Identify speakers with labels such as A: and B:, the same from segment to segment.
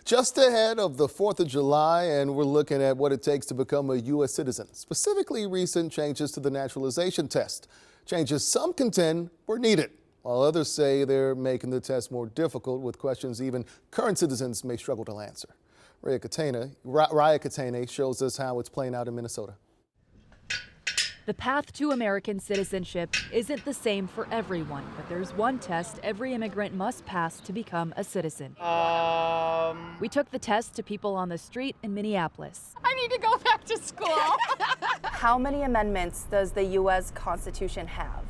A: Just ahead of the 4th of July, and we're looking at what it takes to become a U.S. citizen, specifically recent changes to the naturalization test. Changes some contend were needed, while others say they're making the test more difficult with questions even current citizens may struggle to answer. Raya Katane shows us how it's playing out in Minnesota.
B: The path to American citizenship isn't the same for everyone, but there's one test every immigrant must pass to become a citizen. We took the test to people on the street in Minneapolis.
C: I need to go back to school.
D: How many amendments does the U.S. Constitution have?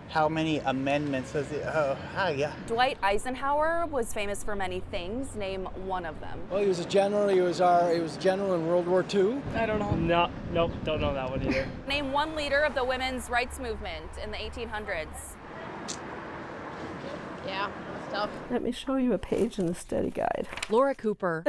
E: How many amendments does it? Yeah.
D: Dwight Eisenhower was famous for many things. Name one of them.
F: Well, he was a general. He was general in World War II.
C: I don't know.
G: Nope, don't know that one either.
D: Name one leader of the women's rights movement in the 1800s.
C: Yeah, that's tough.
H: Let me show you a page in the study guide.
B: Laura Cooper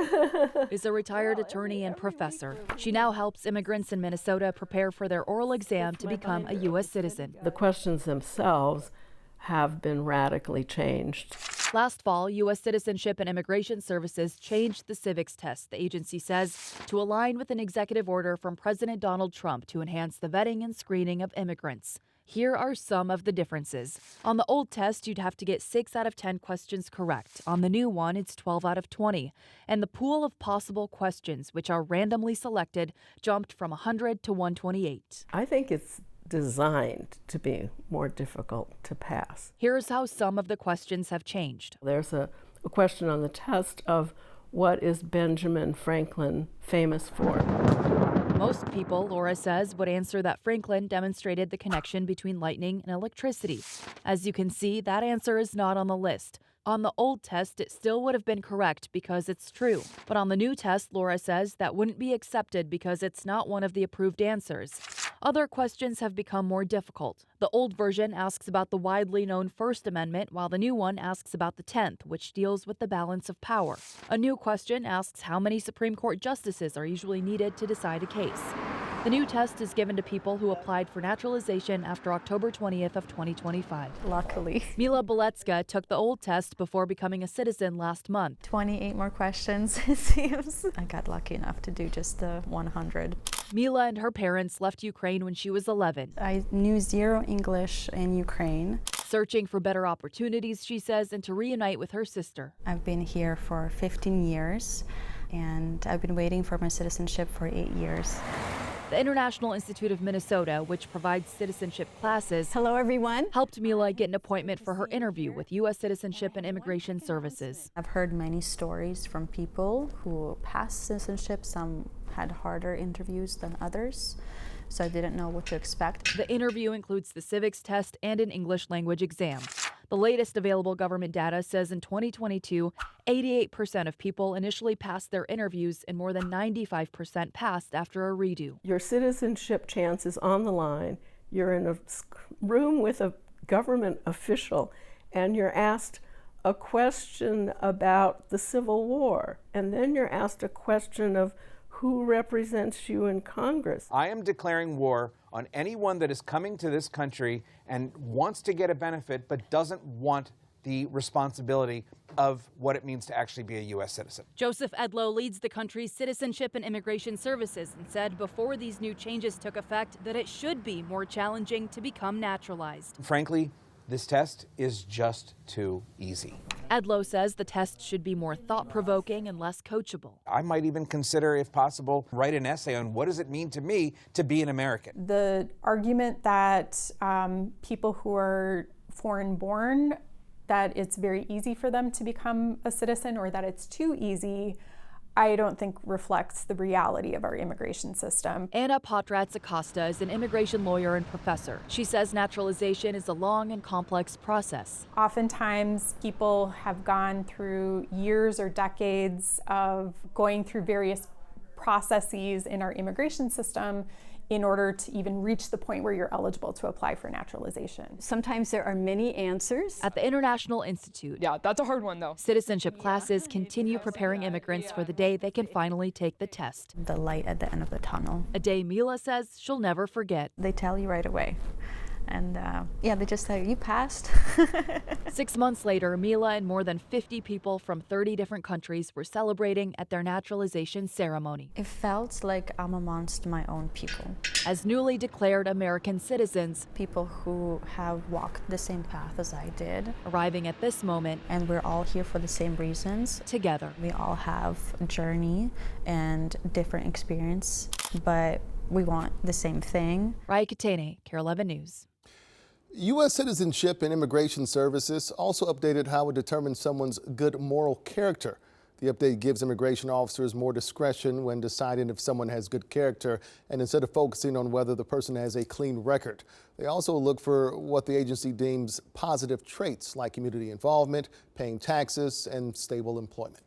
B: is a retired attorney and professor. She now helps immigrants in Minnesota prepare for their oral exam to become a U.S. citizen.
H: The questions themselves have been radically changed.
B: Last fall, U.S. Citizenship and Immigration Services changed the civics test, the agency says, to align with an executive order from President Donald Trump to enhance the vetting and screening of immigrants. Here are some of the differences. On the old test, you'd have to get 6 out of 10 questions correct. On the new one, it's 12 out of 20. And the pool of possible questions, which are randomly selected, jumped from 100 to 128.
H: I think it's designed to be more difficult to pass.
B: Here's how some of the questions have changed.
H: There's a question on the test of what is Benjamin Franklin famous for?
B: Most people, Laura says, would answer that Franklin demonstrated the connection between lightning and electricity. As you can see, that answer is not on the list. On the old test, it still would have been correct because it's true. But on the new test, Laura says that wouldn't be accepted because it's not one of the approved answers. Other questions have become more difficult. The old version asks about the widely known First Amendment, while the new one asks about the 10th, which deals with the balance of power. A new question asks how many Supreme Court justices are usually needed to decide a case. The new test is given to people who applied for naturalization after October 20th of 2025.
I: Luckily.
B: Mila Beletska took the old test before becoming a citizen last month.
I: 28 more questions, it seems. I got lucky enough to do just the 100.
B: Mila and her parents left Ukraine when she was 11.
I: I knew zero English in Ukraine.
B: Searching for better opportunities, she says, and to reunite with her sister.
I: I've been here for 15 years, and I've been waiting for my citizenship for 8 years.
B: The International Institute of Minnesota, which provides citizenship classes,
J: hello everyone,
B: helped Mila get an appointment for her interview with U.S. Citizenship and Immigration Services.
I: I've heard many stories from people who passed citizenship. Some had harder interviews than others, so I didn't know what to expect.
B: The interview includes the civics test and an English language exam. The latest available government data says in 2022, 88% of people initially passed their interviews and more than 95% passed after a redo.
H: Your citizenship chance is on the line. You're in a room with a government official and you're asked a question about the Civil War, and then you're asked a question of who represents you in Congress.
K: I am declaring war on anyone that is coming to this country and wants to get a benefit but doesn't want the responsibility of what it means to actually be a U.S. citizen.
B: Joseph Edlow leads the country's Citizenship and Immigration Services and said before these new changes took effect that it should be more challenging to become naturalized.
K: Frankly, this test is just too easy.
B: Edlow says the test should be more thought-provoking and less coachable.
K: I might even consider, if possible, write an essay on what does it mean to me to be an American.
C: The argument that people who are foreign-born, that it's very easy for them to become a citizen or that it's too easy, I don't think reflects the reality of our immigration system.
B: Anna Potratz-Acosta is an immigration lawyer and professor. She says naturalization is a long and complex process.
C: Oftentimes, people have gone through years or decades of going through various processes in our immigration system in order to even reach the point where you're eligible to apply for naturalization.
J: Sometimes there are many answers.
B: At the International Institute,
L: yeah, that's a hard one though.
B: Citizenship classes continue preparing immigrants for the day they can finally take the test.
I: The light at the end of the tunnel.
B: A day Mila says she'll never forget.
I: They tell you right away And yeah, they just said, you passed.
B: 6 months later, Mila and more than 50 people from 30 different countries were celebrating at their naturalization ceremony.
I: It felt like I'm amongst my own people.
B: As newly declared American citizens,
I: People who have walked the same path as I did.
B: arriving at this moment
I: And we're all here for the same reasons.
B: together.
I: We all have a journey and different experience, but we want the same thing.
B: Raya Katene, KARE 11 News.
A: U.S. Citizenship and Immigration Services also updated how it determines someone's good moral character. The update gives immigration officers more discretion when deciding if someone has good character, and instead of focusing on whether the person has a clean record. They also look for what the agency deems positive traits like community involvement, paying taxes, and stable employment.